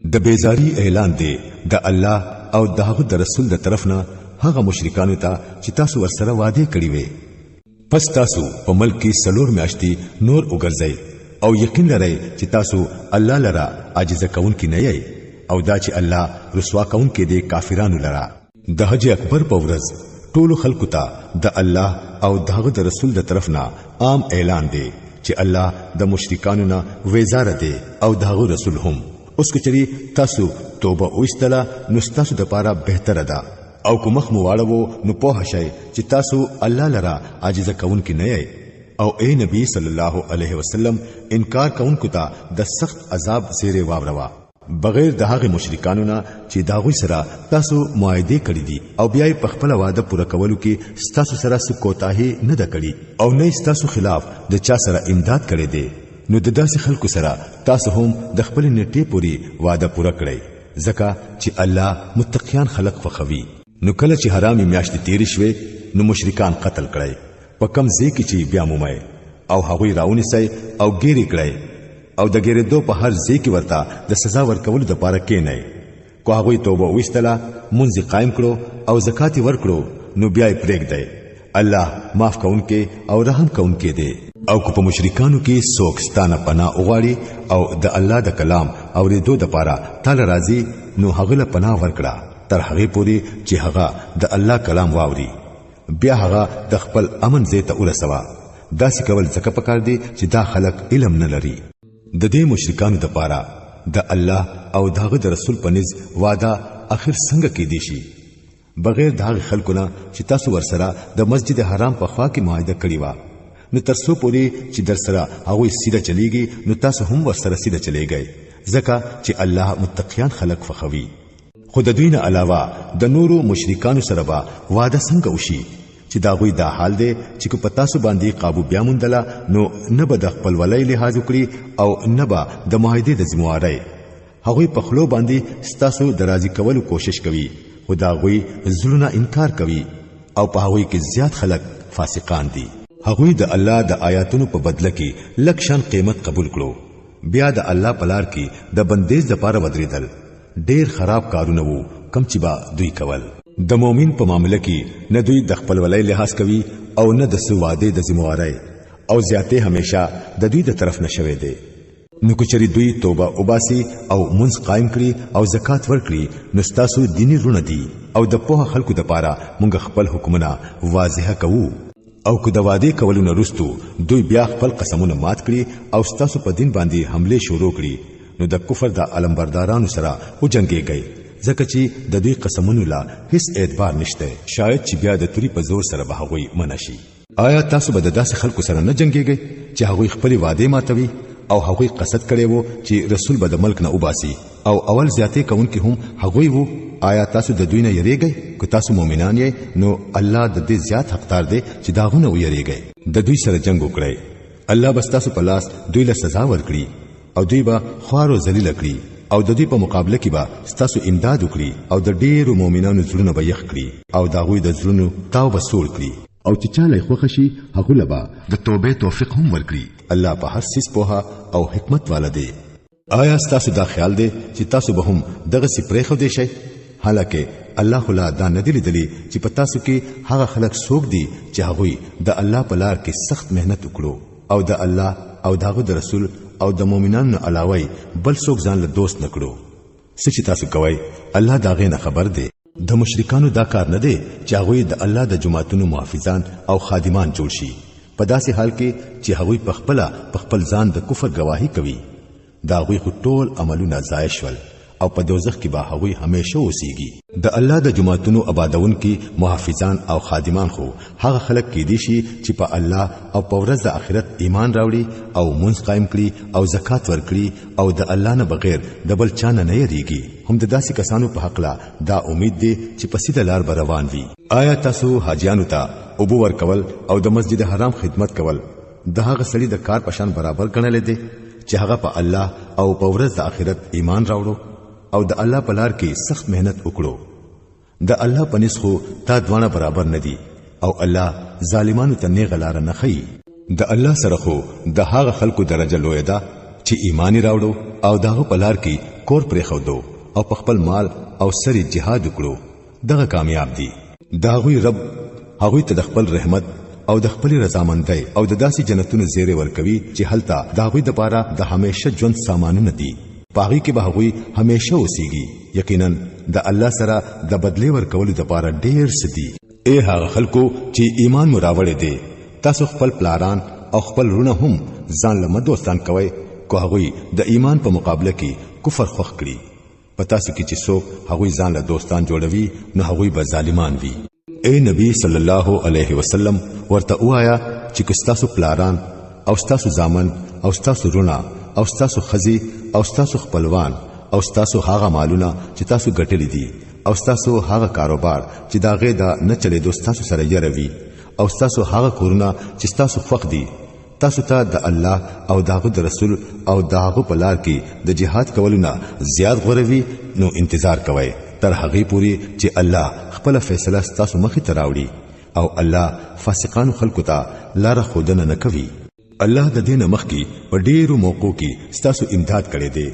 د بیزاری اعلان دی د الله او دغه د رسول د طرفنا هغه مشرکانو ته چې تاسو ورسره وعده کړی وي. پس تاسو په ملک کې سلور میاشتې نور وګرځئ او یقین لرئ چې تاسو الله لرا عاجزه کوونکی نه یې او دا چې الله رسوا کوونکی دی کافرانو لرا. د حج اکبر په ورځ ټول خلکو ته د الله او دغه د رسول د طرفنا عام اعلان دی چې الله د مشرکانو نه ویزار دی او دغه رسول هم. اوس کچري تاسو توبه وستله نو تاسو د پاره بهتره ده او کوم مخ مواړو نو په شي چې تاسو الله لرا عاجزه کوونکی نه یې او اے نبی صلی الله علیه وسلم انکار کوونکو ته د سخت عذاب زیره واوروا بغیر د هغه مشرکانو نه چې داغوی سره تاسو معاهده کړی دي او بیا په خپل وعده پوره کولو کې تاسو سره څه کوتاهی نه ده کړی او نه تاسو خلاف د چا سره امداد کړی دی. نو د داسې خلکو سره تاسو هم د خپل نیټه پوری وعده پوره کړئ ځکه چې الله متقیان خلق فخوي. نو کله چې حرامي میاشتې تیر شوي نو مشرکان قتل کړئ په کم ځای کې چې بیا مومئ او هغوی راونیسئ او ګیرې کړئ او د ګیرېدو په هر ځای کې ورته د سزا ورکولو دپاره کېنئ. کو هغوی توبه ویستله منځ قائم کړو او زکات ورکړو نو بیا یې پرېږدئ. الله معاف کوونکی او رحم کوونکی دی. او کو په مشرکانو کې څوک ستانه پناه وغواړي او د الله د کلام اورېدو دپاره تعالی راضي نو هغه له پناه ورکړه تر هغه پورې چې هغه د الله کلام واوري بیا هغه د خپل امن ځای ته ورسوا. داسې کول ځکه پکار دی چې دا خلک علم نه لري. د دې مشرکانو دپاره د الله او دغه د رسول په نس وعده اخر څنګه کې دی شي بغیر دغه خلکو نه چې تاسو ورسره د مسجد حرام په خوا کې معاهده کړی و. نو ترڅو پوری چې در سره هغه سیده چلیږي نو تاسو هم ورسره سیده چلیږئ ځکه چې الله متقیان خلق فخوي. خود دوی نه علاوه د نورو مشرکانو سره به وعده څنګه وشي چې دا غوي دا حال دی چې کو پتا سو باندې قابو بیا مندله نو نه به د خپل ولای لحاظ وکړي او نه به د معاهده د ذمہواری هغه په خلو باندې ستاسو درازي کولو کوشش کوي او دا غوي زلونه انکار کوي او په هغه کې زیات خلک فاسقان دي. هغوی د الله د آیاتونو په بدله کې لکشان قیمت قبول کړو بیا د الله پلار کې د بندیز لپاره ودرېدل. ډیر خراب کارونه وو کم چې با دوی کول. د مؤمن په معاملې کې نه دوی د خپل ولای لحاظ کوي او نه د سو واده د ذمہواری او زیاته همیشه د دوی د طرف نشوي دي. نو کچري دوی توبه وباسي او منځ قائم کړي او زکات ورکړي نو تاسو دیني رونه دي او د په خلکو د پاره مونږ خپل حکمونه واضح کوو. او که د واده کولو نه رستو دوی بیا خپل قسمونه مات کړي او ستاسو په دین باندې حمله شروع کړي نو د کفر د علمبردارانو سره وجنګيږئ ځکه چې د دوی قسمونو لا هیڅ اعتبار نشته. شاید چې بیا د توري په زور سره به هغوی منشي. آیا تاسو به د داسې خلکو سره نه جنګيږئ چې هغوی خپل واده ماتوي او هغوی قصد کړي وو چې رسول به د ملک نه وباسي او اول زیاته کوونکي هم هغوی وو؟ آیا تاسو د دوی نه یریږئ؟ که تاسو مؤمنان یې نو الله د دې زیات حقدار دی چې داغونه ویریږئ. د دوی سره جنگ وکړئ الله بس تاسو په لاس دوی له سزا ورکړي او دوی به خوار او ذلیل کړي او د دوی په مقابله کې به تاسو امداد وکړي او د ډیرو مؤمنانو زړونه به یخ کړي او داغوی د زړونو تاو به سول کړي او چې چاله خوښ شي هغه لبا د توبې توفیق هم ورکړي. الله په هر څه پوها او حکمت والا دی. آیا تاسو دا خیال دی چې تاسو به هم دغه سي پرې خو دی شي؟ حالکه الله خلا دا ندی لیدلی چې په تاسو کې هغه خلک څوک دي چې هغه د الله په لار کې سخت مهنت وکړو او د الله او دغه د رسول او د مؤمنانو علاوه بل څوک ځان له دوست نکړو. څه چې تاسو کوی الله دا غي نه خبر دی. د مشرکانو دا کار نه دی چې هغه د الله د جماعتونو محافظان او خادمان جوړ شي په داسې حال کې چې هغه په خپل ځان د کفر گواهی کوي. دا غوي ټول عملونه ضایع شول او په دوزخ کې به هغوی همیشه اوسيږي. د الله د جماعتونو آبادون کې محافظان او خادمان خو هغه خلک کې دي چې په الله او په ورځ د آخرت ایمان راوړي او منځ قائم کړي او زکات ورکړي او د الله نه بغیر د بل چا نه یریږي. هم د داسې کسانو په حق لا دا امید دی چې په سیده لار روان وي. آیا تاسو حاجیانو ته ابو ورکول او د مسجد حرام خدمت کول د هغه سړي د کار پشان برابر ګڼل دي چې هغه په الله او په ورځ د آخرت ایمان راوړو او د الله په لار کې سخت مهنت وکړو؟ د الله په نسخو تا دوانه برابر ندي او الله ظالمانو ته نه غلار نه خي. د الله سره خو د هغه خلکو درجه لوی ده چې ایمان راوړو او دغه په لار کې کور پرې خودو او په خپل مال او سری جهاد وکړو دغه کامیاب دي داغوی رب هغوی ته د خپل رحمت او د خپل رضامندۍ او د داسې جنتونو زیری ورکوي چې هلته داغوی د پاره د همیشه ژوند سامانونه دي پاغي کې به هغوی همیشه اوسيږي یقینا د الله سره د بدلی ورکولو د پاره ډیر سدي اے هغه خلکو چې ایمان مراوړې دي تاسو خپل پلاران او خپل رونه هم ځان له دوستان کوي کو هغوی د ایمان په مقابله کې کفر خوښ کړي پتا سو کې چې څوک هغوی ځان له دوستان جوړوي نو هغوی به ظالمان وي اے نبی صلی الله علیه وسلم ورته وایا چې کستاسو پلاران او ستاسو زامن او ستاسو رونه او ستاسو خزي او ستاسو خپلوان او ستاسو هغه مالونه چې تاسو ګټلې دي او ستاسو هغه کاروبار چې دا غي دا نه چلے دوستاسو سره یروي او ستاسو هغه کورونه چې ستاسو خوښ دي تاسو ته د الله او داغه د رسول او داغه په لار کې د جهاد کولو نه زیات غوړوي نو انتظار کوئ تر هغه پوري چې الله خپل فیصله ستاسو مخې ته راوړي او الله فاسقان خلکو ته لار خودنه نه کوي الله د دین مخکې په ډیرو موقعو کې ستاسو امداد کړي دي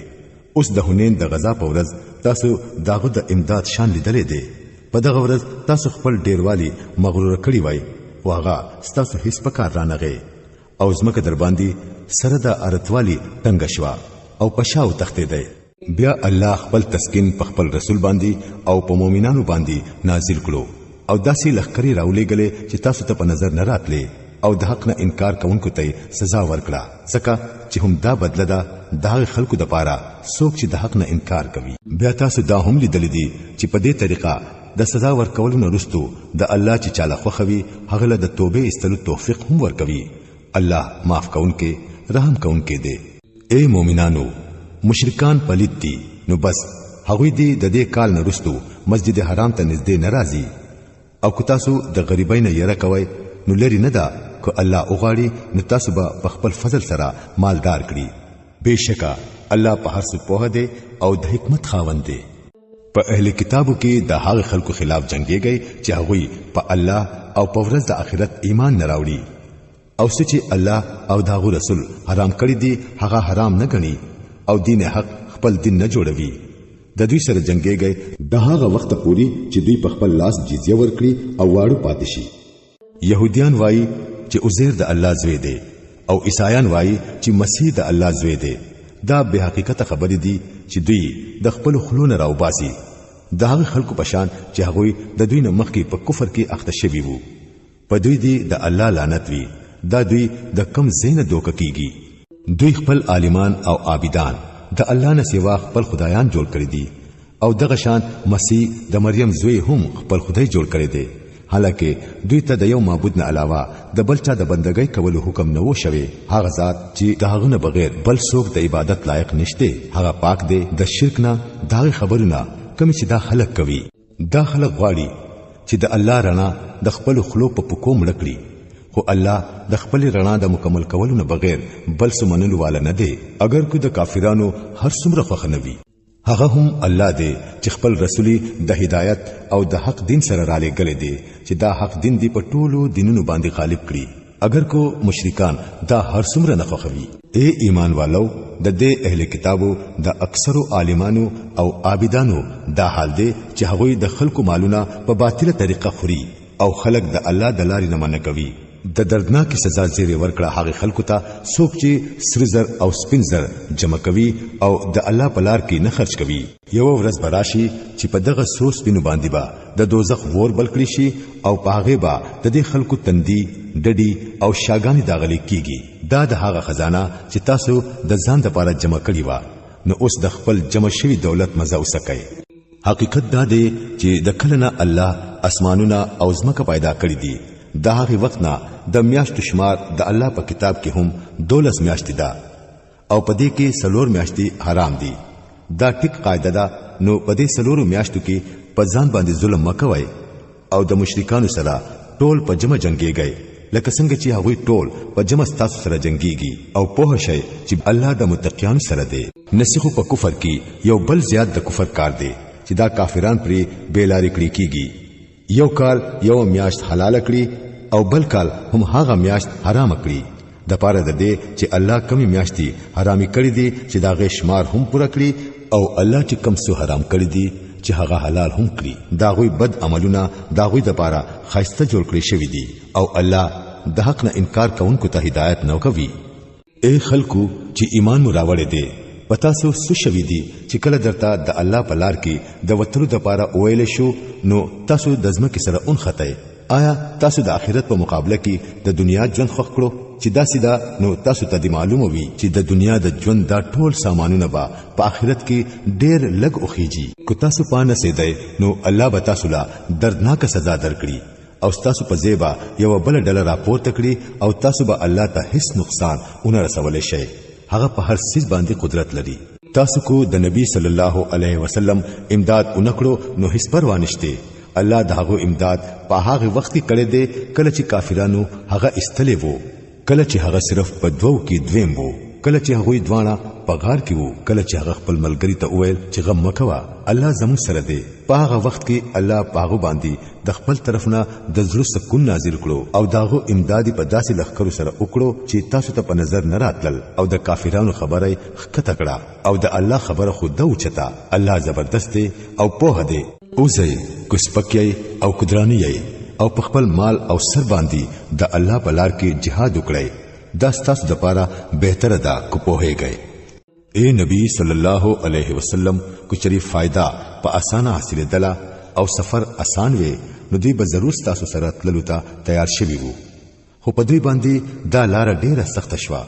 اوس د حنین د غزا په ورځ تاسو داغه د امداد شان لیدلې دي په دغه ورځ تاسو خپل ډیروالي مغرور کړی وای واغه ستاسو هیڅ پکار رانغه او زمکه در باندې سره د ارتوالی تنگ شوا او پښاو تختې دی بیا الله خپل تسکین په خپل رسول باندې او په مؤمنانو باندې نازل کړو او داسې لخرې راولېګلې چې تاسو ته په نظر نه راتلې او د حق نه انکار کوونکو ته سزا ورکړه ځکه چې هم دا بدله ده د خلکو د پاره څوک چې د حق نه انکار کوي بیا تاسو دا هم لیدل دي چې په دې طریقه د سزا ورکولو نه وروسته د الله چې چاله خوخوي هغه له د توبې استلو توفیق هم ورکوي الله معاف کونکي رحم کونکي دی اے مؤمنانو مشرکان پلید دي نو بس هغوی دی د دې کال نه وروسته مسجد حرام ته نږدې ناراضي او کو تاسو د غریبۍ نه یره کوي نو لري نه ده کو الله اوغاړي نو تاسو به په خپل فضل سره مالدار کړي بهشکه الله په هر څه پوهه دی او د حکمت خاوند دی په اهل کتابو کې د هغه خلکو خلاف جنگيږي چې هغوی په الله او په ورځ د آخرت ایمان نه راوړي او چې الله او داغه رسول حرام کړی دي هغه حرام نه غني او دین حق خپل دین نه جوړوي د دوی سره جنگيږي د هغه وخت پوري چې دوی په خپل لاس جزيه ورکړي او واړو پاتې شي يهوديان وایي چې عزير د الله زوی دی او عیسایان وایي چې مسیح د الله زوی دی دا به حقیقت خبرې دي چې دوی د خپل خلون راوباسي د هغه خلکو پشان چې هغه د دوی نه مخکې په کفر کې اخته شوي وو په دوی دی د الله لعنت وي دا دوی د کم زین دوک کیږي دوی خپل عالمان او عابدان د الله نه سیوا خپل خدایان جوړ کړی دي او دغه شان مسیح د مریم زوی هم خپل خدای جوړ کړی دی حالکه دوی ته د یو معبود نه علاوه د بل چا د بندګۍ کولو حکم نه و شوی هغه ذات چې دغه نه بغیر بل څوک د عبادت لایق نشته هغه پاک دی د شرک نه دا خبرونه کوم چې دا خلق کوي دا خلق غواړي چې د الله رڼا د خپل خلو په پکو مړکړي خو الله د خپل رڼا د مکمل کولو نه بغیر بل څه منلو والا نه دی اگر کو د کافرانو هر څومره خوښ نه وي هغه هم الله دی چې خپل رسولي د هدایت او د حق دین سره را لېږلی دی چې دا حق دین دی په ټولو دینونو باندې غالب کړي اگر کو مشرکان دا هر څومره نه خوښوي اے ایمان والو د دې اهل کتابو د اکثرو عالمانو او عابدانو دا حال دی چې هغوی د خلکو مالونه په باطله طریقه خوري او خلق د الله د لارې نه منع کوي د دردناک سزا زیری ورکړه هغه خلکو ته څوک چې سرزر او سپینزر جمع کوي او د الله په لار کې نه خرج کوي یو ورځ براشي چې په دغه سروس بینو باندې با د دوزخ ور بلکړي شي او پاغه با د دې خلکو تندي ډډي او شاګانی داغلي کیږي دا د هغه خزانه چې تاسو د ځان لپاره جمع کړی و نو اوس د خپل جمع شوی دولت مزه وسکئ حقیقت دا دی چې د کلنه الله اسمانونه او زمکه پیدا کړی دي دا هغه وخت نه د میاشتو شمار د الله په کتاب کې هم 12 میاشتې ده او په دې کې 4 میاشتې حرام دي دا ټیک قاعده ده نو په دې 4 میاشتو کې په ځان باندې ظلم مکوئ او د مشرکانو سره ټول په جمع جنگيږي لکه څنګه چې هغوی ټول په جمع تاسو سره جنگيږي او په شی چې الله د متقینو سره دی نسخ په کفر کې یو بل زیات د کفر کار دی چې دا کافران پرې بیلاری کړی کیږي یو کال یو میاشت حلال کړی او بل کال هم هغه میاشت حرام کړی د پاره د دې چې الله کمی میاشتي حرامي کړی دي چې دا غي شمار هم پوره کړی او الله چې کم څه حرام کړی دي چې هغه حلال هم کړی داغوی بد عملونه داغوی د پاره خاصه جوړ کړی شوی دي او الله د حق نه انکار کوونکو ته هدایت نو کوي اے خلکو چې ایمان مو راوړې دي پتا سو شوی دي چې کله درته د الله په لار کې د وترو د پاره ویل شو نو تاسو د ځمکې سره اون خطای آیا تاسو د آخرت په مقابله کې د دنیا ژوند خوښ کړو چې دا سیدا نو تاسو ته معلومه وي چې د دنیا د ژوند دا ټول سامانونه به په آخرت کې ډېر لږ اوخیږي کو تاسو پانه سیدای نو الله به تاسو لا دردناک سزا درکړي او تاسو په زیبا یو بل ډله راپورته کړي او تاسو به الله ته هیڅ نقصان ونه رسولې شي هغه په هر څه باندې قدرت لري تاسو کو د نبی صلی الله علیه وسلم امداد اونکړو نو هیڅ پروا نشته الله دغه امداد په هغه وخت کې کړی دی کله چې کافرانو هغه استلې وو کله چې هغه صرف په دوو کې دویم وو کله چې هغه دوانه په غار کې وو کله چې هغه خپل ملګری ته وویل چې غم مکوا الله زموږ سره دی په هغه وخت کې الله پاغو باندې د خپل طرف نه د زړه سکون نازل کړو او داغه امدادي په داسې لخرو سره وکړو چې تاسو ته په نظر نه راتلل او د کافرانو خبره خکته کړه او د الله خبره خود د اوچتا الله زبردست دی او په دی اوزي کوسپکي او قدرانی او په خپل مال او سر باندې د الله په لار کې jihad وکړي دا ستاسو د پاره بهتره ده کو پوهیږئ اے نبی صلی الله علیه وسلم کو شریف فائدہ په اسانه حاصله دلا او سفر آسان وي نو دوی به ضرور تاسو سره تللو ته تیار شوي وو خو په دوی باندې دا لار ډیره سخت شوه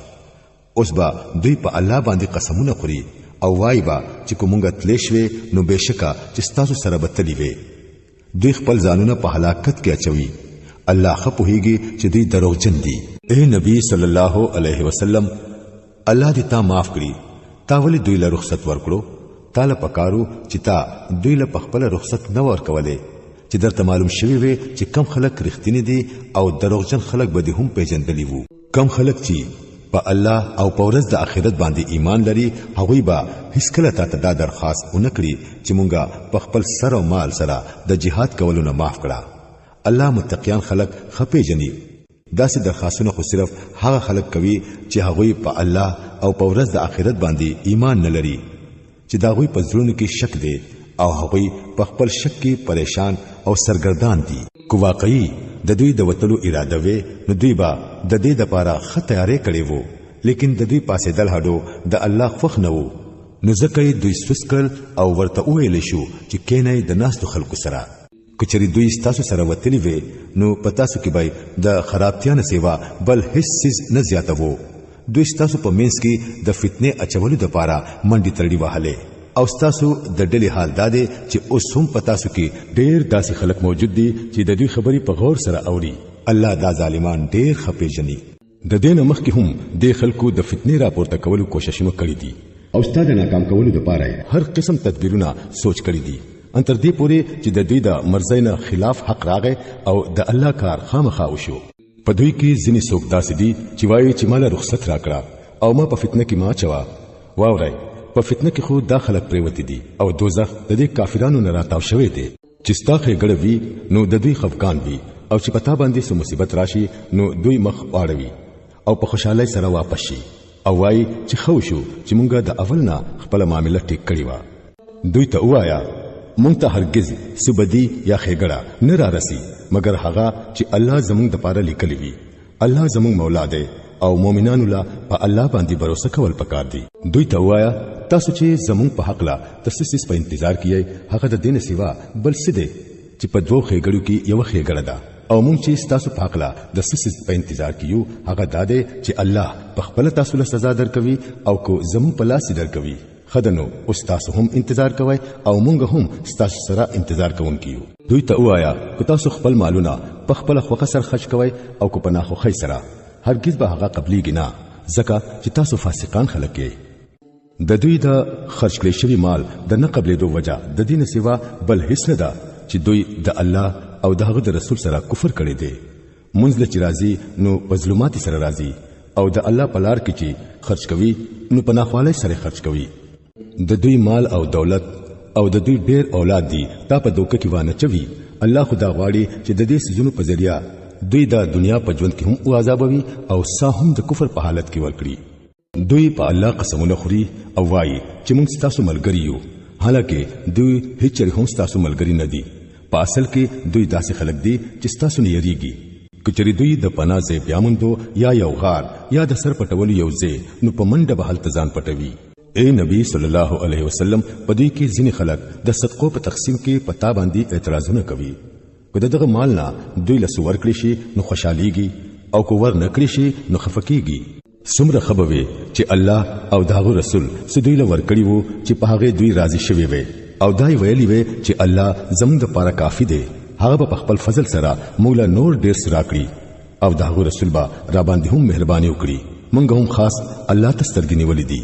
اوس به دوی په الله باندې قسمونه خوري او وای با چې کومګه تلې شوي نو بهشکه چې تاسو سره به تلی وي دوی خپل ځانونه په هلاکت کې اچوي الله خپوهيږي چې دوی دروغجن دي اے نبی صلی الله علیه وسلم الله دې تا معاف کړي تا ولې دوی له رخصت ورکړو تا له پکارو چې تا دوی له خپل رخصت نه ورکولې چې درته معلوم شوی وي چې کم خلک رښتینی دي او دروغجن خلک به هم پیژندلی وو کم خلک چې په الله او په ورځ د آخرت باندې ایمان لري هغوی به هیڅ کله ته دا درخواست ونکړي چې مونږه په خپل سر او مال سره د جهاد کولو نه معاف کړه الله متقیان خلق خپې جنې داسې درخواستونه خو صرف هغه خلق کوي چې هغوی په الله او په ورځ د آخرت باندې ایمان نه لري چې دا غوی په زړونو کې شک دی او هغوی په خپل شک کې پریشان او سرګردان دي کو واقعي د دوی د وتلو اراده وي نو دوی با د دې د پاره خطرې کړي وو لیکن د دوی پاسې دل هډو د الله خوښ نه وو نو ځکه دوی سوسکل او ورته ویل شو چې کینای د ناس د خلکو سره کچری دوی ستاسو سره وتلی وي نو پتا سو کې بای د خرابتیا نه سیوا بل هیڅ سیز نه زیاتوو دوی ستاسو په مینس کې د فتنې اچولو د پاره منډي ترډي وهاله او ستاسو د ډلې حال داده چې اوس هم پتا سو کې ډېر داسې خلک موجود دي چې د دوی خبري په غور سره اوري الله دا ظالمان ډېر خپې جنې د دین مخ کې هم د خلکو د فتنې راپورته کولو کوششونه کړې دي او ستاسو ناکام کولو د پاره هر قسم تدبیرونه سوچ کړی دي ان تر دې پوري چې د دوی د مرزۍ نه خلاف حق راغی او د الله کار خامخا وشو په دوی کې ځینې څوک داسې دي چې وایي چې مال رخصت راکړه او ما په فتنه کې ما چوا واورئ په فتنه کې خو داخلك پریوتی دي او دوزخ د دې کافرانو نه راتاو شوی دی چې ستاخه ګړوي نو د دوی خفقان وي او چې پتا باندې سو مصیبت راشي نو دوی مخ واړوي او په خوشحالۍ سره واپس شي او وایي چې خو شو چې مونږه د اول نه خپل معاملې ټیک کړی و دوی ته وایا مونږ ته هرگز سبدی یا خېګړه نه را رسی مگر هغه چې الله زمونږ د پاره لیکلی وي الله زمونږ مولا دی او مؤمنانو لا په الله باندې باور کول پکار دي دوی ته وایا تاسو چې زمونږ په حق لا تاسو په انتظار کیئ هغه د دین سیوا بل څه دی چې په دوه خېګړو کې یو خېګړه ده او مونږ چې تاسو په حق لا د سس په انتظار کیو هغه داده چې الله په خپل تاسو له سزا درکوي او کو زمونږ په لاس درکوي خدانو استاد هم انتظار کوي او مونږ هم تاسو سره انتظار کوونکیو دوی ته وایا که تاسو خپل مالونه په خپل خوخه سره خرج کوي او کو پناه خو خی سره هرگز به هغه قبليږي نه ځکه چې تاسو فاسقان خلک یې د دوی د خرج کړی شوی مال د نه قبلېدو وجہ د دین سیوا بل هیڅ نه ده چې دوی د الله او دغه د رسول سره کفر کړی دی منځله چې راضي نو پزلومات سره راضي او د الله په لار کې چې خرج کوي نو پناهوالي سره خرج کوي د دوی مال او دولت او د دوی ډېر اولاد دي تا په دوکه کې وانه چوي الله خدا غواړي چې د دې سيزونو په ذریعہ دوی د دنیا په ژوند کې هم عذابوي او سا هم د کفر په حالت کې ورکړي دوی په الله قسمونه خوري او وایي چې موږ تاسو ملګری یو، حالکه دوی هیڅ هم تاسو ملګری نه دي. په اصل کې دوی داسې خلک دي چې تاسو نه یریږي. کچری دوی د پناه ځای بیاموندو یا یو غار یا د سر پټولو یو ځای نو په منډه به هلته ځان پټوي. اے نبی صلی الله علیه وسلم په دې کې ځینې خلک د صدقو په تقسیم کې پتا باندې اعتراضونه کوي. کله دغه مال نه دوی له سور کړی شي نو خوشاليږي او کو ور نکړي شي نو خفقيږي. څومره خبوي چې الله او داغه رسول سدوی له ور کړی وو چې په هغه دوی راضي شوي وي او دای ویلی وي چې الله زموږ لپاره کافی دی. هغه په خپل فضل سره مولا نور ډیر سره کړی او داغه رسول با را باندې هم مهرباني وکړي. مونږ هم خاص الله ته سترګې نیولې دي.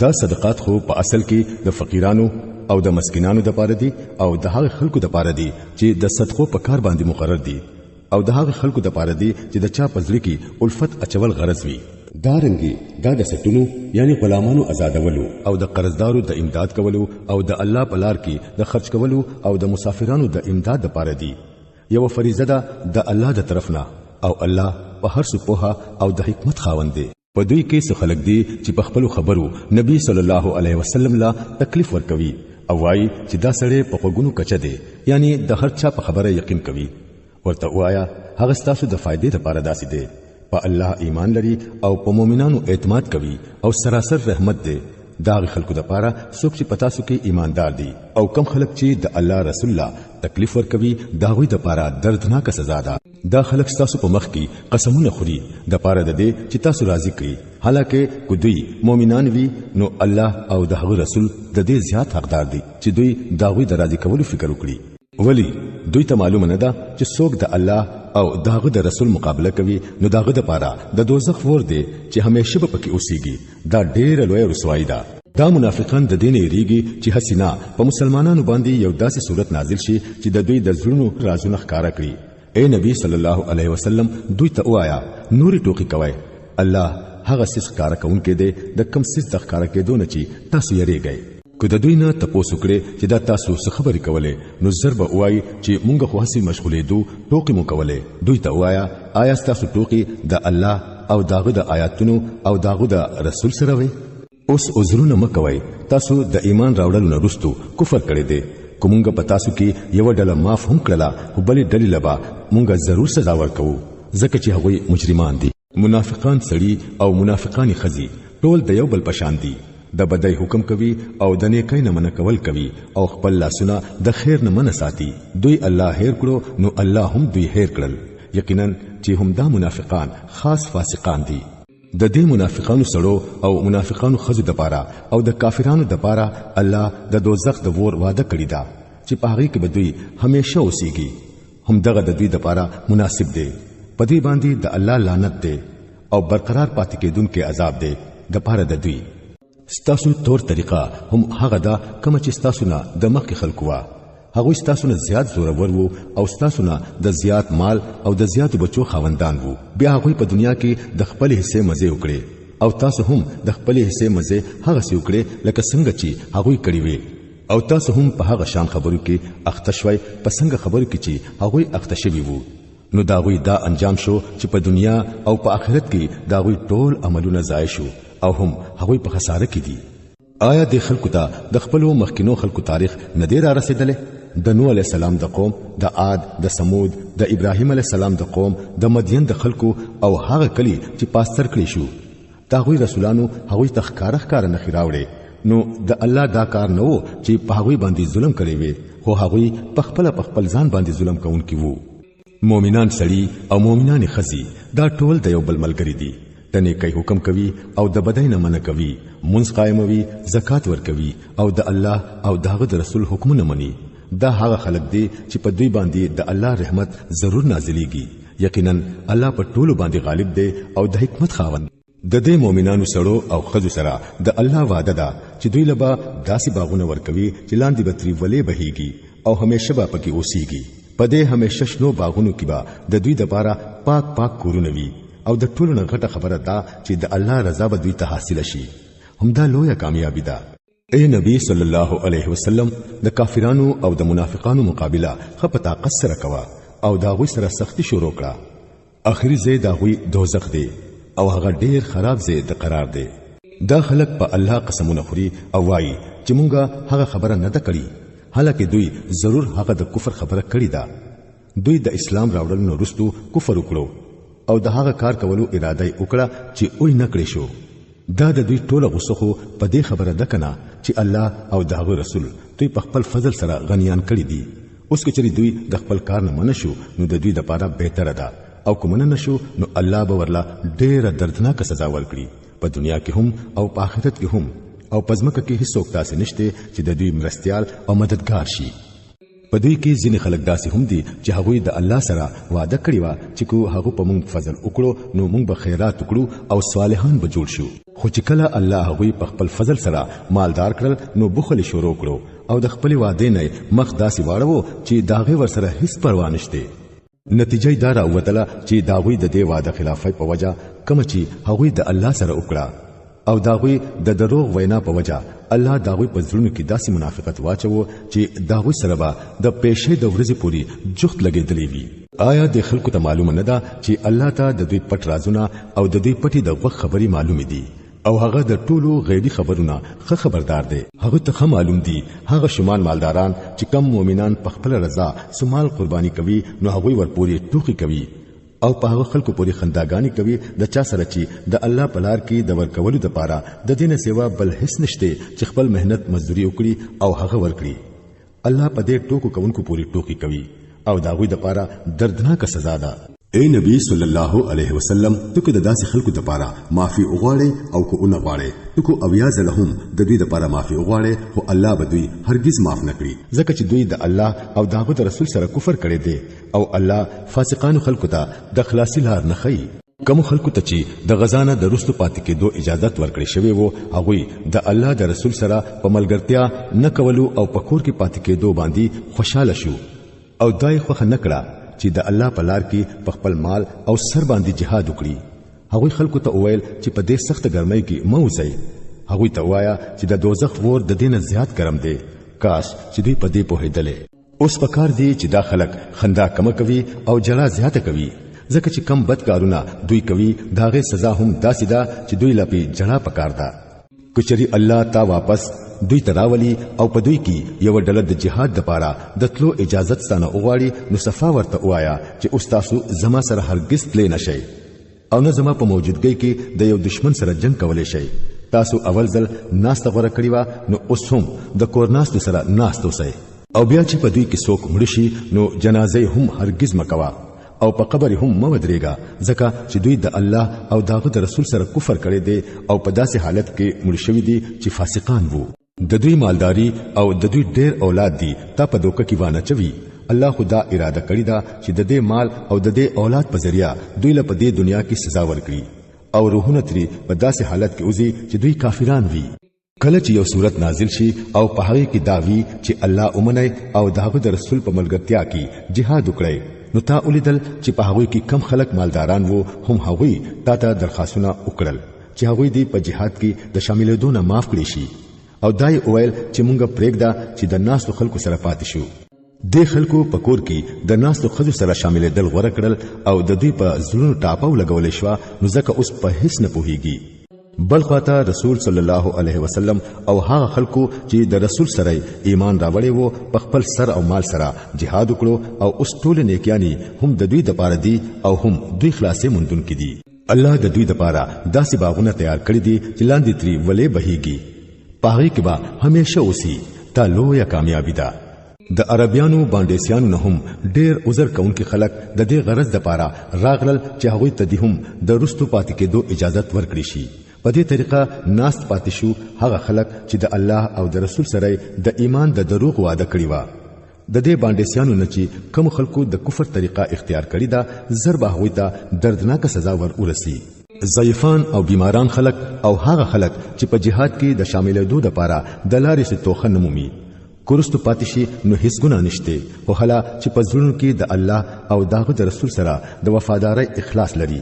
دا صدقات خو په اصل کې د فقیرانو او د مسکینانو د پاره دي او د هغه خلکو د پاره دي چې د صدقو په کار باندې مقرر دي او د هغه خلکو د پاره دي چې د چا پزړی کې الفت اچول غرض وي. دارنګي دا د سټونو یعنی غلامانو آزادولو او د قرضدارو د امداد کولو او د الله په لار کې د خرج کولو او د مسافرانو د امداد لپاره دي. یو فریضه ده د الله د طرفنا او الله په هر څه پوها او د حکمت خاوند دی. په دوی کې څه خلک دي چې په خپل خبرو نبی صلی الله علیه وسلم لا تکلیف ورکوي او وايي چې دا سړی په وګونو کچه دی یعنی د هر چا په خبره یقین کوي. ورته وایا هغه ستاسو د فائدې لپاره داسې دی. په الله ایمان لري او په مؤمنانو اعتماد کوي او سراسر رحمت دی. دا خلکو د پاره څوک چې پتا سو کې ایماندار دي او کم خلک چې د الله رسول الله تکلیف ورکوي دا غوي د پاره دردناک سزا ده. دا خلک تاسو په مخ کې قسمونه خوري د پاره د دې چې تاسو راضي کړي، حالکه کو دوی مؤمنان وي نو الله او د هغه رسول د دې زیات حقدار دي چې دوی دا غوي د راضي کولو فکر وکړي. ولی دوی ته معلومه نه ده چې څوک د الله او داغه د رسول مقابله کوي نو داغه د پاره د دوزخ ور دي چې همیشه به پکې اوسيږي. دا ډېر لوی رسوایی ده. دا منافقان د دین یریږي چې حسینا په مسلمانانو باندې یو داسې صورت نازل شي چې د دوی د زړونو رازونه ښکارا کړي. اے نبی صلی الله علیه وسلم دوی ته وایا نوري ټوکی کوي الله هغه سیس ښکارا کوونکې دی د کم سیس د ښکارا کېدو نه چې تاسو یریږئ. که د دوی نه تاسو کړي چې دا تاسو څه خبرې کولې نو ضرب وایي چې مونږ خو هسي مشغولې دو ټوکی مو کولې. دوی ته وایا آیا تاسو ټوکی د الله او داغه د آیاتونو او داغه د رسول سره وي؟ اوس عذرونه مکوئ، تاسو د ایمان راوړلو نه وروسته کفر کړی دی. کومګه پتا سو کې یو ډله معاف هم کړلا خو بلې ډلې لبا مونږ ضرور سزا ورکوو ځکه چې هغوی مجرمان دي. منافقان سړي او منافقانی خزي ټول د یو بل پشان دي. د بدای حکم کوي او د نیکۍ نه منع کول کوي او خپل لاسونه د خیر نه منع ساتي. دوی الله هیر کړو نو الله هم دوی هیر کړل. یقینا چې هم دا منافقان خاص فاسقان دي. د دې منافقانو سړو او منافقانو خزو د پاره او د کافرانو د پاره الله د دوزخ د ور وعده کړی دا چې په هغه کې به دوی همیشه اوسيږي. هم دغه د دوی د پاره مناسب دی. په دې باندې د الله لعنت دی او برقرار پاتې کېدونکو عذاب دی د پاره د دوی. ستاسو تور طریقه هم هغه دا کوم چې ستاسو نه د مخ خلکو وا هغه ستاسو نه زیات زورور وو او ستاسو نه د زیات مال او د زیات بچو خاوندان وو. بیا هغه په دنیا کې د خپل حصے مزه وکړي او تاسو هم د خپل حصے مزه هغه سی وکړي لکه څنګه چې هغه کړی وي او تاسو هم په هغه شان خبرو کې اخته شوي په څنګه خبرو کې چې هغه اخته شوي وو. نو داوی دا انجام شو چې په دنیا او په آخرت کې داوی ټول عملونه ضایع شو او هم هغوی په خساره کې دي. آیا د خلکو ته د خپل مخکینو خلکو تاریخ نه دی را رسیدلی؟ د نوح علی السلام د قوم، د عاد، د سمود، د ابراهیم علی السلام د قوم، د مدین د خلکو او هغه کلی چې پاستر کړی شو دا غوی رسولانو هغوی تخکارخ نه خراوړي. نو د الله دا کار نه وو چې په هغوی باندې ظلم کړي وي خو هغوی په خپل ځان باندې ظلم کوونکي وو. مؤمنان سړي او مؤمنان خزي دا ټول د یو بل ملګری دي. د نیکۍ حکم کوي او د بدۍ نه منع کوي، منځ قائموي، زکات ورکوي او د الله او دغه د رسول حکمونه مني. دا هغه خلک دي چې په دوی باندې د الله رحمت ضرور نازلېږي. یقینا الله په ټولو باندې غالب دی او د حکمت خاوند. د دې مؤمنانو سړو او خزو سره د الله وعده ده چې دوی لبا داسې باغونه ورکوي چې لاندې به تری ولې بهيږي او همیشه به پکې اوسيږي. په دې همیشه شنو باغونو کې به د دوی لپاره پاک پاک کورونه وي او د ټولو نه غټه خبره ده چې د الله رضا به دوی ته حاصل شي. همدا لویه کامیابی ده. اے نبی صلی الله علیه وسلم د کافرانو او د منافقانو مقابله خپه طاقت سره کوا او دا غوي سره سختی شروع کړه. اخري ځای دا غوي دوزخ دی او هغه ډیر خراب ځای د قرار دی. دا خلق په الله قسمونه خوري او وایي چې مونږه هغه خبره نه ده کړې، حالکه دوی ضرور هغه د کفر خبره کړې ده. دوی د اسلام راوړل نو رستو کفر وکړو او د هغه کار کولو اراده وکړه چې اوی نه کړی شو. دا د دوی ټوله غوسه خو په دې خبره ده کنه چې الله او د هغه رسول دوی په خپل فضل سره غنیان کړی دي. اوس که چېرې دوی د خپل کار نه منشو نو د دوی لپاره بهتره ده، او کوم نه نشو نو الله به ورلا ډېره دردناک سزا ورکړي په دنیا کې هم او په آخرت کې هم، او پزمکه کې هیڅ تاسو نشته چې د دوی مرستيال او مددگار شي. په دوی کې ځینې خلک داسې هم دي چې هغه د الله سره وعده کړی و چې کو هغه په موږ فضل وکړو نو موږ به خیرات وکړو او صالحان به جوړ شو. خو چې کله الله هغه په خپل فضل سره مالدار کړل نو بخل شروع کړو او د خپل وعده نه مخ داسې واړو چې داغه ور سره هیڅ پروا نشته. نتیجه دا راوتله چې داوی د دې وعده خلافای په وجه کوم چې هغه د الله سره وکړه او داوی د دروغ وینا په وجه الله داوی په ځړونو کې داسې منافقت واچو چې داوی سره به د پېښې د ورځې پوری جخت لګېدلې وي. آیا د خلکو ته معلومه نه ده چې الله ته د دوی پټ رازونه او د دوی پټي د وخت خبري معلومه دي او هغه د ټولو غیبی خبرونه ښه خبردار دی. هغه ته معلوم دي هغه شومان مالداران چې کم مؤمنان په خپل رضا سمال قرباني کوي نو هغه ورپوري ټوکی کوي او په هغه خلکو پورې خنداګانی کوي د چا سره چې د الله په لار کې د ورکولو لپاره د دین سیوا بل هیڅ نشته چې خپل مهنت مزدوري وکړي او هغه ورکړي. الله په دې ټوکو کوونکو پورې ټوکی کوي او داوی د لپاره دردناک سزا ده. اے نبی صلی الله علیه وسلم تو که د داسې خلکو لپاره معافي وغواړي او کو نه غواړي تو کو اویا زلهم د دوی لپاره معافي وغواړي خو الله به دوی هرگز معاف نه کړي ځکه چې دوی د الله او دغه د رسول سره کفر کړي دي او الله فاسقانو خلکو ته د خلاصي لار نه خي. کوم خلکو ته چې د غزانه د رستو پاتې کېدو اجازه ورکړي شوی وو هغه د الله د رسول سره په ملګرتیا نه کولو او په کور کې پاتې کېدو باندې خوشاله شو او دای خو نه کړه چې د الله په لار کې په خپل مال او سر باندې جهاد وکړي. هغه خلکو ته وویل چې په دې سخت ګرمۍ کې موځي. هغه ته وایا چې د دوزخ ور د دینه زیات ګرم دی. کاش چې دوی په دې پوهېدلې. اوس پکار دی چې دا خلک خندا کم کوي او جلا زیاته کوي ځکه چې کم بد کارونه دوی کوي داغه سزا هم داسې ده چې دوی لپی جلا پکار ده. کچري الله تا واپس دوی تراولي او په دوی کې یو ډله د جهاد لپاره د تلو اجازه ستانه وغواړي نو صفا ورته وایا چې استادو زما سره هرگز تلې نشي او نه زما په موجودګۍ کې د یو دشمن سره جنگ کولای شي. تاسو اول ځل ناست غوړه کړی و نو اوس هم د کورناستو سره ناست اوسئ او بیا چې په دوی کې څوک مړ شي نو جنازه هم هرگز مکوا او په قبر هم مو ودرېګا ځکه چې دوی د الله او داغه د رسول سره کفر کړي دي او په داسې حالت کې مړ شوی دي چې فاسقان وو. د دوی مالداری او د دوی ډېر اولاد دي تا په دوکه کې وانه چوي. الله خدا اراده کړی دا چې د دې مال او د دې اولاد په ذریعہ دوی له په دې دنیا کې سزا ورکړي او روحونه تری په داسې حالت کې اوزي چې دوی کافران وي. کله چې یو صورت نازل شي او په هغه کې داوی چې الله اومنه او داغه د رسول په ملګرتیا کې جهاد وکړي نو تا اولیدل چې په هغه کې کم خلک مالداران وو هم هغه تا ته درخواستونه وکړل چې هغه دی په جهاد کې د شاملېدو نه معاف کړي شي او دای اویل چې مونږ پرېږدا چې د ناس خلکو سره پاتې شو. د خلکو په کور کې د ناس خلکو سره شاملېدل غوړه کړل او د دوی په زړونو ټاپاو لګولې شو نو ځکه اوس په هیڅ نه پوهیږي. بل خواته رسول صلی الله علیه وسلم او هغه خلکو چې د رسول سره ایمان راوړی وو په خپل سر او مال سره جهاد وکړو او اوس ټول نیکیانی هم د دوی د پاره دي او هم دوی خلاصې مندون کې دي. الله د دوی د پاره داسې باغونه تیار کړی دي چې لاندې تری ولې بهيږي پاره کې به همیشه اوسي. تا لویه کامیابی ده. د عربیانو باندېسیانو نه هم ډېر عذر کوونکي خلک د دې غرض د پاره راغلل چې هغه ته د هم د رستو پاتې کېدو اجازه ورکړي شي. په دې طریقه ناست پاتې شو هغه خلک چې د الله او د رسول سره د ایمان د دروغ وعده کړی و. د دې باندېسیانو نه چې کوم خلکو د کفر طریقه اختیار کړی دا ضرب هغه ته دردناک سزا ورورسي. ضعیفان او بیماران خلک او هغه خلک چې په جهاد کې د شاملېدو لپاره د لارې څخه توخه نمومي کورستو پاتشي نو هیڅ ګناه نشته خو هلا چې په ځړونو کې د الله او داغه د رسول سره د وفادارۍ اخلاص لري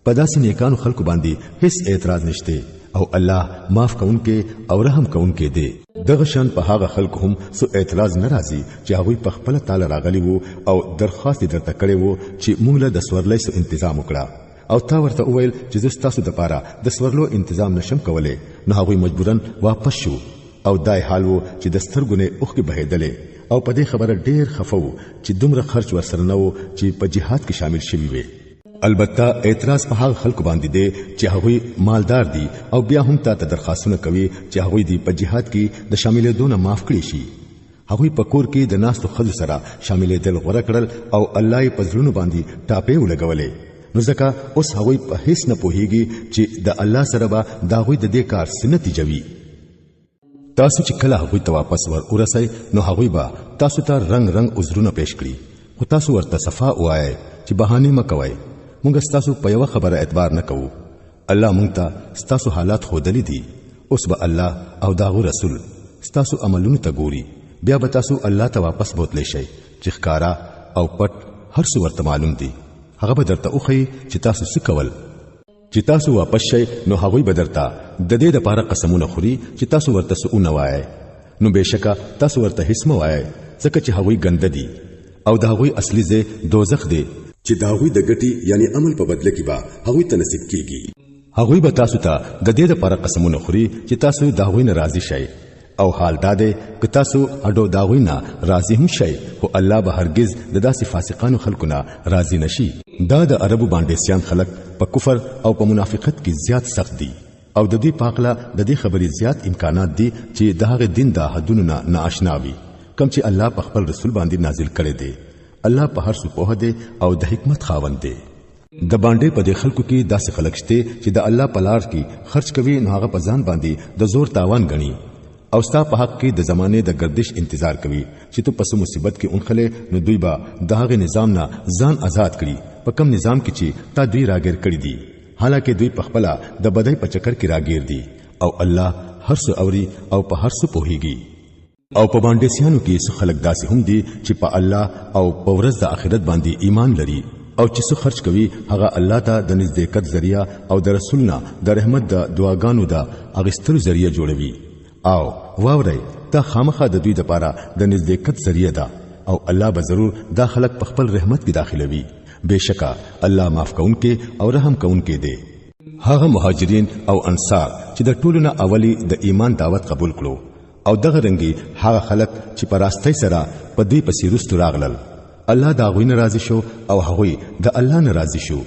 په داسې نیکانو خلکو باندې هیڅ اعتراض نشته او الله معاف کونکي او رحم کونکي دی. دغه شان په هغه خلکو هم سو اعتراض ناراضي چې هغه په خپل تعالی راغلي وو او درخواست درته کړي وو چې موږ له د سورلۍ سو تنظیم وکړه او تا ورته وویل چې زه ستاسو د پاره د سورلو تنظیم نشم کولای، نو هغه مجبورن واپس شو او دای حال وو چې د سترګونه اوخ کې بهیدلې او په دې خبره ډېر خفو چې دومره خرج ورسره نه وو چې په جهاد کې شامل شوي وي. البته اعتراض په هغه خلکو باندې دی چې هغوی مالدار دي او بیا هم ته درخواستونه کوي چې هغوی دی په جهاد کې د شاملېدو معاف کړي شي. هغوی په کور کې د ناستو خلکو سره شاملېدل غوړه کړل او الله یې په زړونو باندې ټاپې ولګولې. نو ځکه اوس هغوی په هیڅ نه پوهیږي چې د الله سره به دا هغوی د دې کار څه نتیجه وي. تاسو چې کله هغوی ته واپس ورسئ نو هغوی به تاسو ته رنگ رنگ عذرونه پیش کړي، خو تاسو ورته صفا وایئ چې بهانه مکوئ، موږ ستاسو په یو خبره اعتبار نه کوو. الله موږ ته ستاسو حالات خودلی دي. اوس به الله او داغو رسول ستاسو عملونو ته ګوري، بیا به تاسو الله ته واپس بوتلی شئ چې ښکارا او پټ هر څه ورته معلوم دي. هغه به درته وښیي چې تاسو څه کول. چې تاسو واپس شئ نو هغوی به درته د دې لپاره قسمونه خوري چې تاسو ورته څه ونه وایئ، نو بېشکه تاسو ورته هیڅ مه وایئ ځکه چې هغوی ګنده دي او د هغوی اصلي ځای دوزخ دی چې د هغوی د ګټي یعنی عمل په بدله کې به هغوی ته نصیب کیږي. هغوی به تاسو ته د دې لپاره قسمونه خوري چې تاسو د هغوی نه راضي شئ، او حال دا دی که تاسو اډو د هغوی نه راضي هم شئ خو الله به هرگز د داسې فاسقانو خلکو نه راضي نشي. دا د عربو باندې سیان خلک په کفر او په منافقت کې زیات سخت دي او د دې پاکله د دې خبرې زیات امکانات دي چې د هغه دین د حدونو نه ناآشنا وي کوم چې الله په خپل رسول باندې نازل کړي دي. الله په هر څه پوهه دی او د حکمت خاوند دی. د باندې په دې خلکو کې داسې خلک شته چې د الله په لار کې خرج کوي نو هغه په ځان باندې د زور تاوان غني او ستا په حق کې د زمانه د گردش انتظار کوي چې ته پس مصیبت کې اونخله نو دوی به د هغه نظام نه ځان آزاد کړي په کوم نظام کې چې تا دوی راګر کړی دي، حالکه دوی په خپل د بدای په چکر کې راګیر دي او الله هر څه اوري او په هر څه پوهیږي. او په باندې سيانو کې څو خلک داسې هم دي چې په الله او په ورځ د آخرت باندې ایمان لري او چې څو خرج کوي هغه الله ته د نزدېکت ذریعہ او د رسولنا د رحمت د دعاګانو د اغستلو ذریعہ جوړوي. او واوري ته خامخا د دوی لپاره د نزدېکت ذریعہ ده او الله به ضرور دا خلک په خپل رحمت کې داخلوي. بشکا الله معاف کونکي او رحم کونکي دی. هغه مهاجرین او انصار چې د ټولو نه اولی د ایمان دعوت قبول کړو او دغه رنګي هغه خلک چې په راستۍ سره په دوی پسې رستو راغلل، الله دا غوی ناراضي شو او هغه د الله ناراضي شو.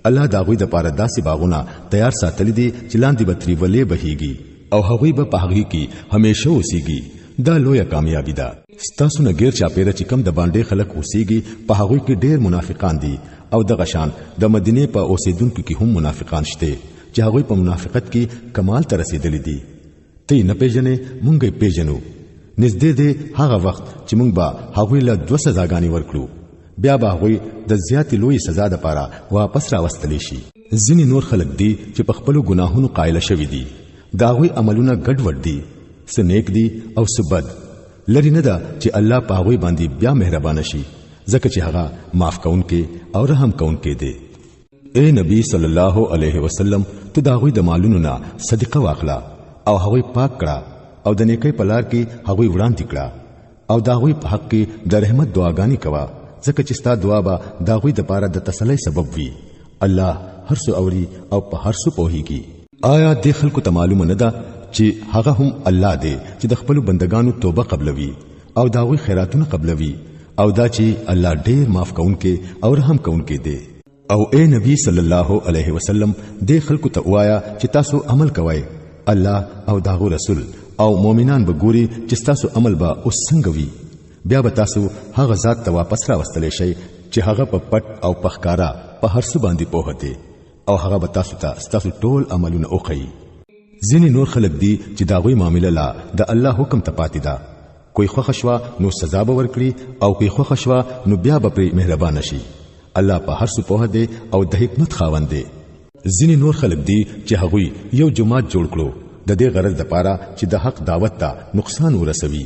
الله دا غوی د پاره داسې باغونه تیار ساتل دي چې لاندې به تری ولې بهيږي او هغه به په هغه کې همیشه اوسيږي. دا لویه کامیابی ده. ستاسو نه غیر چا پیره چې کم د باندې خلک اوسيږي په هغه کې ډېر منافقان دي او د غشان د مدینه په اوسیدونکو کې هم منافقان شته چې هغه په منافقت کې کمال ته رسیدلي دي. ته نه پیژنې مونږ یې پیژنو. نږدې دی هغه وخت چې مونږ به هغه له 2 سزاګانی ورکړو، بیا به هغه د زیات لوی سزا لپاره واپس راوستلی شي. ځینې نور خلک دي چې په خپل ګناهونو قایل شوي دي، دا هغوی عملونه ګډوډ دي، څه نیک دي او څه بد. لري نه ده چې الله په هغوی باندې بیا مهربان شي ځکه چې هغه معاف کونکي او رحم کونکي دی. اے نبی صلی الله علیه وسلم ته دا هغوی د مالونو نه صدقه واخلا او هغوی پاک کړه او د نیکۍ په لار کې هغوی وړاندې کړه او دا هغوی په حق کې د رحمت دعاګانې کوه ځکه چې ستا دعا به دا هغوی د پاره د تسلی سبب وي. الله هر څه اوري او په هر څه پوهیږي. آیا د خلکو ته معلومه نه ده چې هغه هم الله دی چې د خپل بندگانو توبه قبلوي او دا هغوی خیراتونه قبلوي او دا چې الله ډېر معاف کونکي او رحم کونکي دی. او اے نبی صلی الله علیه وسلم د خلکو ته وایا چې تاسو عمل کوئ، الله او داغو رسول او مؤمنان به ګوري چې تاسو عمل به اوس څنګه وي، بیا به تاسو هغه ذات ته واپس راوستلی شئ چې هغه په پټ او په ښکارا په هر څه باندې پوهه دی او هغه به تاسو ته تاسو ټول عملونه وښیي. ځینې نور خلک دي چې داغوی معامله لا د الله حکم ته پاتې ده. کوئی خوښ شوا نو سزا به ورکړي او کوئی خوښ شوا نو بیا به پرې مهربان شي. الله په هر څه پوهه دی او د حکمت خاوند دی. ځینې نور خلک دي چې هغوی یو جماعت جوړ کړو د دې غرض لپاره چې د حق دعوت ته نقصان ورسوي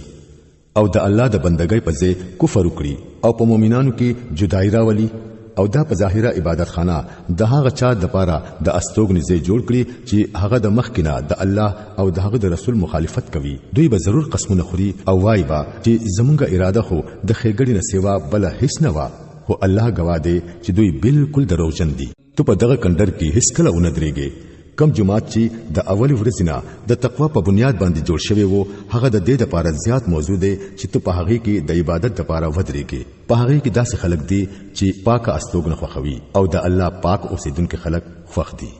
او د الله د بندګۍ په ځای کفر وکړي او په مؤمنانو کې جدای راولي او دا په ظاهره عبادت خانه د هغه چا د لپاره د استوګنې ځای جوړ کړي چې هغه د مخکینه د الله او د هغه د رسول مخالفت کوي. دوی به ضرور قسمونه خوري او وایي با چې زمونږه اراده خو د خېګړې نه سیوا بل هیڅ نه و، خو الله گواه دی چې دوی بالکل دروغجن دي. تو په دغه کندر کې هیڅ کله ونه درېږي کم جماعت چې د اول ورځې نه د تقوا په بنیاد باندې جوړ شوی وو هغه د دې لپاره زیات موضوع دی چې ته په هغه کې د عبادت لپاره ودرېږي په هغه کې داسې خلک دي چې پاکه استوګنه خوښوي او د الله پاک اوسیدونکو خلک خوښ دي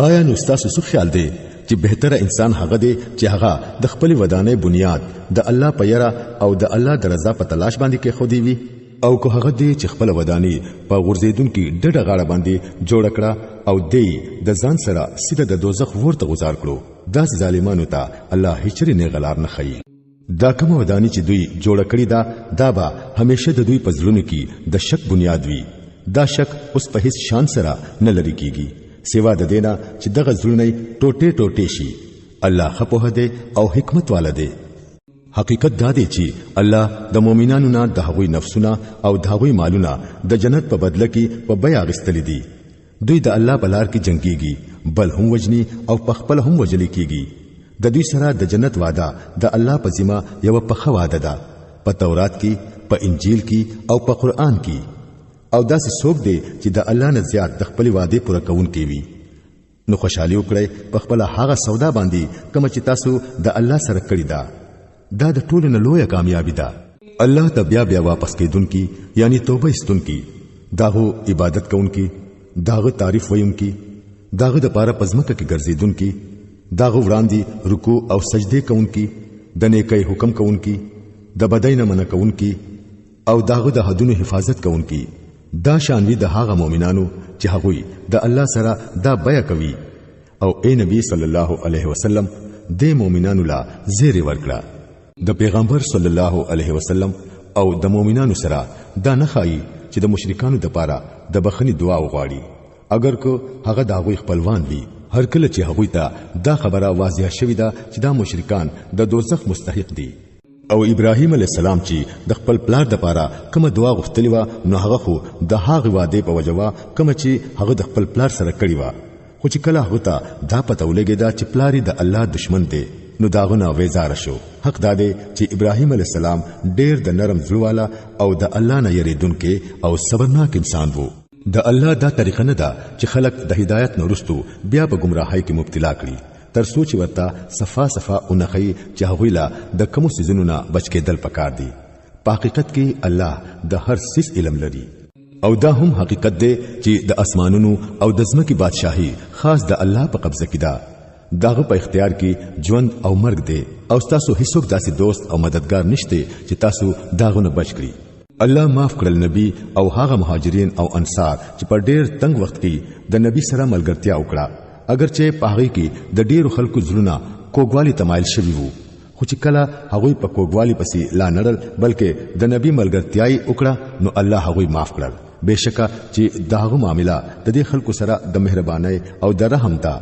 آیا نو تاسو څه خیال دی چې بهتره انسان هغه دی چې هغه د خپل ودانې بنیاد د الله په یره او د الله د رضا په تلاش باندې کې خو دی وي او که هغه دی چې خپل ودانی په غورځیدونکو ډډه غاړه باندې جوړ کړه او دی د ځان سره سیده د دوزخ ورته گزار کړو دا ظالمانو ته الله هیڅ نه غلار نه خي دا کوم ودانی چې دوی جوړ کړی دا به همیشه د دوی په زړونو کې د شک بنیاد وي دا شک اوس په هیڅ شان سره نه لري کیږي سیوا د دینا چې دغه زړونه ټوټه ټوټه شي الله خپوه دی او حکمت والا دی حقیقت دا دی چې الله د مؤمنانو نه د هغوی نفسونه او د هغوی مالونه د جنت په بدله کې په بیا غستل دي دوی د الله په لار کې جنگيږي بل هم وجني او په خپل هم وجل کیږي د دوی سره د جنت وعده د الله په ذمہ یو په وعده ده په تورات کې په انجیل کې او په قران کې او داسې څوک دی چې د الله نه زیات د خپل وعده پوره کوونکی وي نو خوشحالي وکړئ په خپل هغه سودا باندې کوم چې تاسو د الله سره کړی ده دا د ټولو نه لویه کامیابی ده الله ته بیا واپس کیدونکي یعنی توبه استونکي داغو عبادت کوونکي داغو تعریف ویونکي داغو د پاره پزمکه کې ګرځیدونکي داغو وړاندې رکوع او سجده کوونکي د نیکي حکم کوونکي د بدای نه منع کوونکي او داغو د حدونو حفاظت کوونکي دا شانوي د هغه مؤمنانو چې هغوی د الله سره دا بیا کوي او اے نبی صلی الله علیه وسلم د مؤمنانو لا زیر ورکړه د پیغمبر صلی الله علیه وسلم او د مؤمنانو سره دا نه خایي چې د مشرکانو د پاره د بخنی دعا وغواړي اگر کو هغه د هغوی خپلوان وي هر کله چې هغوی ته دا خبره واضح شوې ده چې دا مشرکان د دوزخ مستحق دي او ابراهیم علی السلام چې د خپل پلار د پاره کوم دعا غوښتلی و نو هغه خو د هغه وعده په وجوا کوم چې هغه د خپل پلار سره کړی و خو چې کله هغه ته دا پته ولګی دا چې پلاری د الله دشمن دی نو داغونه وېزار شو حق داده چې ابراهیم علی السلام ډېر د نرم زړه والا او د الله نه یریدونکو او صبرناک انسان وو د الله دا طریقه نه ده چې خلک د هدایت نه رستو بیا په گمراهۍ کې مبتلا کړي تر سوچ ورته صفا اونخی چې هغوی لا د کوم سيزونو نه بچ کېدل پکار دي په حقیقت کې الله د هر څه علم لري او دا هم حقیقت دی چې د اسمانونو او د ځمکې بادشاہي خاص د الله په قبضه کې ده داغه په اختیار کې ژوند او مرګ دی او تاسو هیڅوک داسې دوست او مددگار نشته چې تاسو داغونه بچ کړئ الله معاف کړل نبی او هغه مهاجرین او انصار چې په ډېر تنگ وخت کې د نبی سره ملګرتیا وکړه اگر چې په هغه کې د ډېرو خلکو زړونه کوګوالي تمایل شوی وو خو چې کله هغه په کوګوالي پسې لا نړل بلکې د نبی ملګرتیاي وکړه نو الله هغه معاف کړل بهشکه چې داغه معاملہ د دې خلکو سره د مهرباني او د رحم ده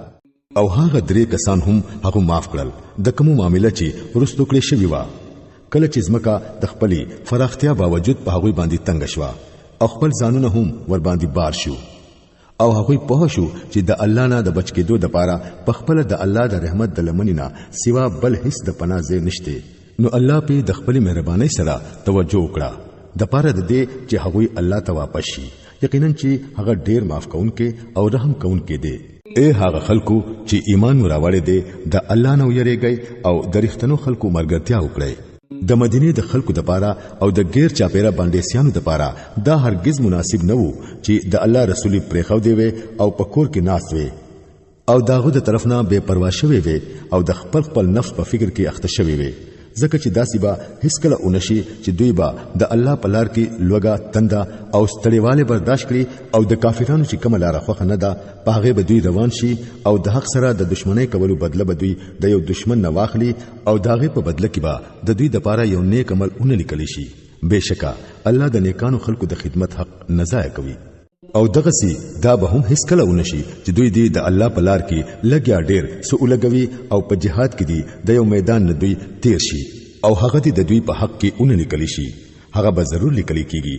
او هغه درې کسان هم هغه معاف کړل د کوم معاملې چې ورستو کړی شوی و کله چې زمکا د خپلې فراختیا باوجود په هغه باندې تنگ شو او خپل ځانونه هم ور باندې بار شو او هغه په شو چې د الله نه د بچ کېدو د پاره په خپل د الله د رحمت د لمنینا سوا بل هیڅ د پناه ځای نشته نو الله په د خپل مهرباني سره توجه وکړه د پاره د دې چې هغه الله ته واپس شي یقینا چې هغه ډیر معاف کونکي او رحم کونکي دی اے هغه خلکو چې ایمان راوړی دي د الله نه ویریږي او د رښتینو خلکو مرګرتیا وکړي د مدینه د خلکو د پاره او د غیر چاپیره باندې سیانو د پاره دا هرگز مناسب نه وو چې د الله رسول پرې خو دی او پکور کې ناس وي او داغه د طرف نه بے پروا شوي وي او د خپل نفس په فکر کې اخته شوي وي ځکه چې داسې به هیڅ کله اونشي چې دوی به د الله په لار کې لوګه تنده او ستړیواله برداشت کړي او د کافرانو چې کوم لار خوخه نه ده په هغه به دوی روان شي او د حق سره د دشمنی کولو بدله به دوی د یو دشمن نه واخلي او داغه په بدله کې به د دوی د پاره یو نیک عمل اونې لیکلی شي بهشکه الله د نیکانو خلکو د خدمت حق نه ضایع کوي او دغه سي دا به هم هیڅ کله ونشي چې دوی دی د الله په لار کې لګیا ډیر سولګوي او په جهاد کې دی د یو میدان نه دوی تیر شي او هغه دی د دوی په حق کې اونې لیکلی شي هغه به ضرور لیکلی کیږي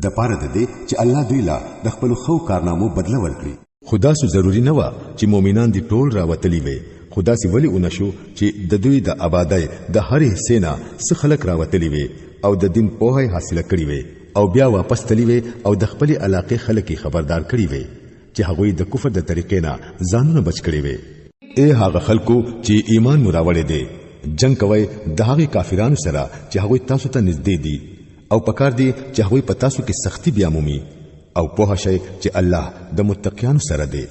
د پاره د دې چې الله دوی لا د خپل خو کارنامو بدله ورکړي خدا سو ضروری نه و چې مؤمنان دی ټول راوتلی وي خدا سي ولی اونشو چې د دوی د آبادای د هر حصے نه څخه خلک راوتلی وي او د دین په حاصله کړی وي او بیا واپس تلی وي او د خپل علاقې خلک خبردار کړی وي چې هغه د کفر د طریقې نه ځانونه بچ کړي وي. اے هغه خلکو چې ایمان مراوړې دي، جنگ کوي د هغه کافرانو سره چې هغه تاسو ته نږدې دي او پکار دي چې هغه په تاسو کې سختی بیا مومي او په شي چې الله د متقینو سره دی.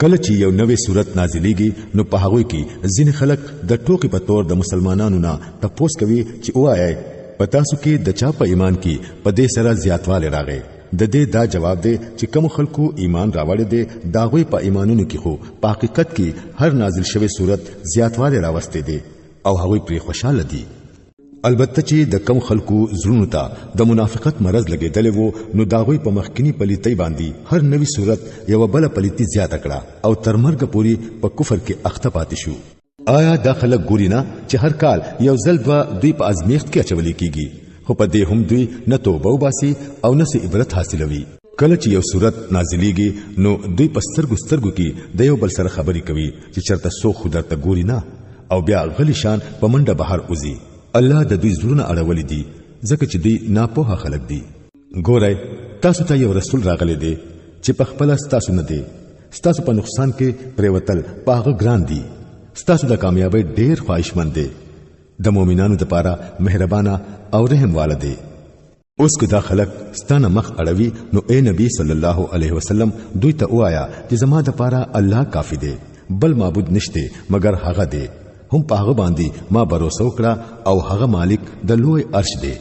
کله چې یو نوې صورت نازلېږي نو په هغه کې ځینې خلک د ټوکې په تور د مسلمانانو نه تپوس کوي چې وایي په تاسو کې د چا په ایمان کې په دې سره زیاتوالی راغی. د دې دا جواب دی چې کوم خلکو ایمان راوړی دی دا غوي په ایمانونو کې خو په حقیقت کې هر نازل شوی صورت زیاتوالی راوستي دی او هغه پرې خوشاله دي. البته چې د کم خلکو زړونو ته د منافقت مرض لګیدل وو نو دا غوي په مخکینی پلیتی باندې هر نوې صورت یو بل پلیتی زیات کړه او تر مرګ پوري په کفر کې اخته پاتې شو. آیا دا خلک ګوري نه چې هر کال یو ځل دوی په ازمیښت کې اچولې کیږي خو په دې هم دوی نه توبه وباسي او نه سي عبرت حاصلوي. کله چې یو صورت نازلېږي نو دوی په سترګو کې د یو بل سره خبري کوي چې چرته سو خدای ته ګوري نه او بیا غلی شان په منډه بهر وځي. الله د دوی زړونه اړولې دي ځکه چې دوی ناپوهه خلک دي. ګورئ تاسو ته یو رسول راغلی دی چې په خپل تاسو نه دی تاسو په نقصان کې پریوتل پاغه ګران دي تاسو د کامیابی ډیر خواهشمند دي د مؤمنانو لپاره مهربانه او رحم والده. اوس که دا خلک ستانه مخ اړوي نو اے نبی صلی الله علیه وسلم دوی ته وایا چې زما د لپاره الله کافی دی بل معبود نشته مگر هغه دی هم په هغه باندې ما باور وکړه او هغه مالک د لوی عرش دی.